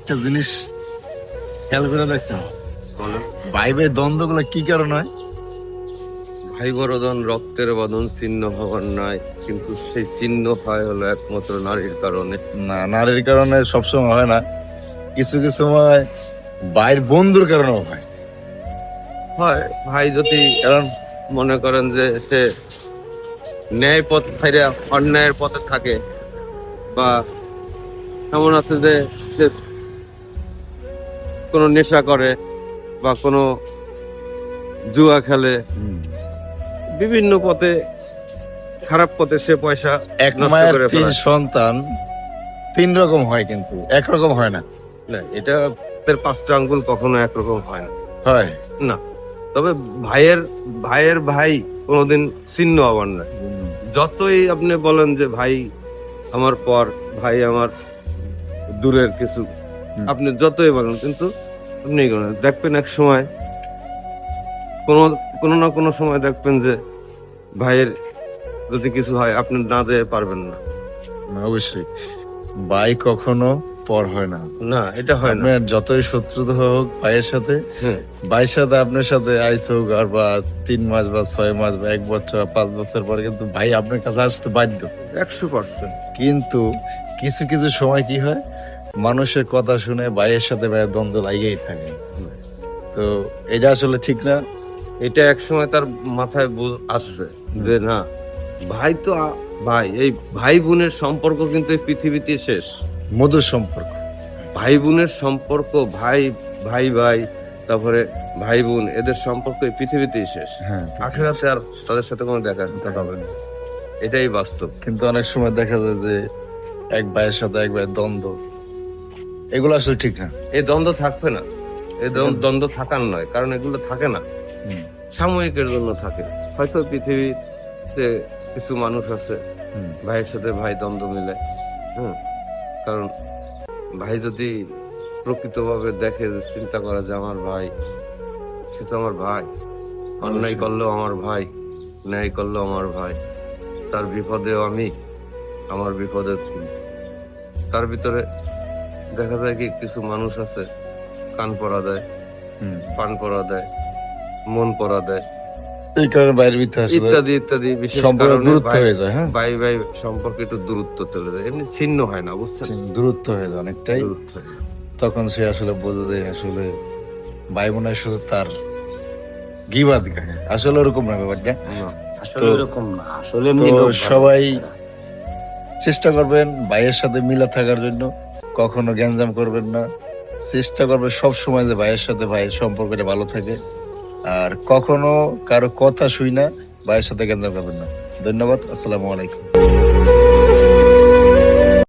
একটা জিনিস খেয়াল করে দেখছেন, ভাই ভাই দ্বন্দ্ব গুলো কি কারণ হয়? ভাই বরদন রক্তের বদন চিহ্ন হবার নয়, কিন্তু সেই চিহ্ন হয় হলো একমাত্র নারীর কারণে। না, নারীর কারণে সবসময় হয় না, কিছু কিছু সময় ভাইয়ের বন্ধুর কারণেও হয়। হয় ভাই যদি কারণ মনে করেন যে সে ন্যায় পথ ছাইরা অন্যায়ের পথে থাকে, বা এমন আছে যে সে কোনো নেশা করে বা কোনো জুয়া খেলে, বিভিন্ন পথে খারাপ পথে সে পয়সা এক নষ্ট মায়ের করে 3 ফেলায়। সন্তান 3 রকম হয়, কিন্তু একরকম হয় না। না, এটা তার 5টা আঙ্গুল কখনো একরকম হয় না। হয় না, তবে ভাইয়ের ভাইয়ের ভাই কোনোদিন ছিন্ন হবার না। যতই আপনি বলেন যে ভাই আমার পর, ভাই আমার দূরের কিছু, আপনি যতই বলেন, কিন্তু আপনি দেখবেন এক সময় কোনো কোনো না কোনো সময় দেখবেন যে ভাইয়ের যদি কিছু হয় আপনি না দিয়ে পারবেন না। অবশ্যই ভাই কখনো পর হয় না। না, এটা হয় না। আপনার যতই শত্রুতা হোক ভাইয়ের সাথে, হ্যাঁ, ভাইয়ের সাথে আপনার সাথে আইস হোক আর বা 3 মাস বা 6 মাস বা 1 বছর 5 বছর পরে, কিন্তু ভাই আপনার কাছে আসতে বাধ্য। 100%। কিন্তু কিছু কিছু সময় কি হয়, মানুষের কথা শুনে ভাইয়ের সাথে ভাইয়ের দ্বন্দ্ব লাগেই থাকে। তো এটা আসলে ঠিক না। এটা এক সময় তার মাথায় আসছে যে না, ভাই তো ভাই, এই ভাই বোনের সম্পর্ক কিন্তু এই পৃথিবীতে শেষ। মধুর সম্পর্ক। ভাই বোনের সম্পর্ক, ভাই ভাই ভাই, তারপরে ভাই বোন, এদের সম্পর্ক এই পৃথিবীতেই শেষ। হ্যাঁ, আখেরাতে আর তাদের সাথে কোনো দেখা হবে না। এটাই বাস্তব। কিন্তু অনেক সময় দেখা যায় যে এক ভাইয়ের সাথে এক ভাইয়ের দ্বন্দ্ব, এগুলো আসলে ঠিক না। এই দ্বন্দ্ব থাকবে না, এই দ্বন্দ্ব থাকার নয়, কারণ এগুলো থাকে না, সাময়িকের জন্য থাকে। হয়তো পৃথিবীতে কিছু মানুষ আছে ভাইয়ের সাথে ভাই দ্বন্দ্ব মিলে, কারণ ভাই যদি প্রকৃতভাবে দেখে, যে চিন্তা করে যে আমার ভাই, সে তো আমার ভাই, অন্যায় করলেও আমার ভাই, ন্যায় করলেও আমার ভাই, তার বিপদেও আমি, আমার বিপদে তুমি। তার ভিতরে দেখা যায় কি কিছু মানুষ আছে কান পরা দেয়, পান পরা দেয়, মন পরা দেয়, এই কারণে ভাইয়ের ভিতরে আসলে ইত্যাদি ইত্যাদি, বিশেষ সম্পর্ক কারণে দূরত্ব ভাই হয়ে যায়। হ্যাঁ, ভাই ভাই সম্পর্কে একটু দূরত্ব চলে যায়, এমনি ছিন্ন হয় না, বুঝছেন? দূরত্ব হয়ে যায় অনেকটাই। দূরত্ব হয়ে যায়। তখন সে আসলে বোঝে যে আসলে ভাই বোনের সাথে তার গিবাদ গায়। আসলে ওরকম না ব্যাপারটা। না, আসলে তো- এরকম না, আসলে তো এমনি লোক ভালো। সবাই চেষ্টা করবেন ভাইয়ের সাথে মিলা থাকার জন্য, কখনো গ্যাঞ্জাম করবেন না। চেষ্টা করবেন সব সময় যে ভাইয়ের সাথে ভাইয়ের সম্পর্কটা ভালো থাকে, আর কখনো কারো কথা শুই না ভাইয়ের সাথে গ্যাঞ্জাম করবেন না। ধন্যবাদ, আসসালামু আলাইকুম।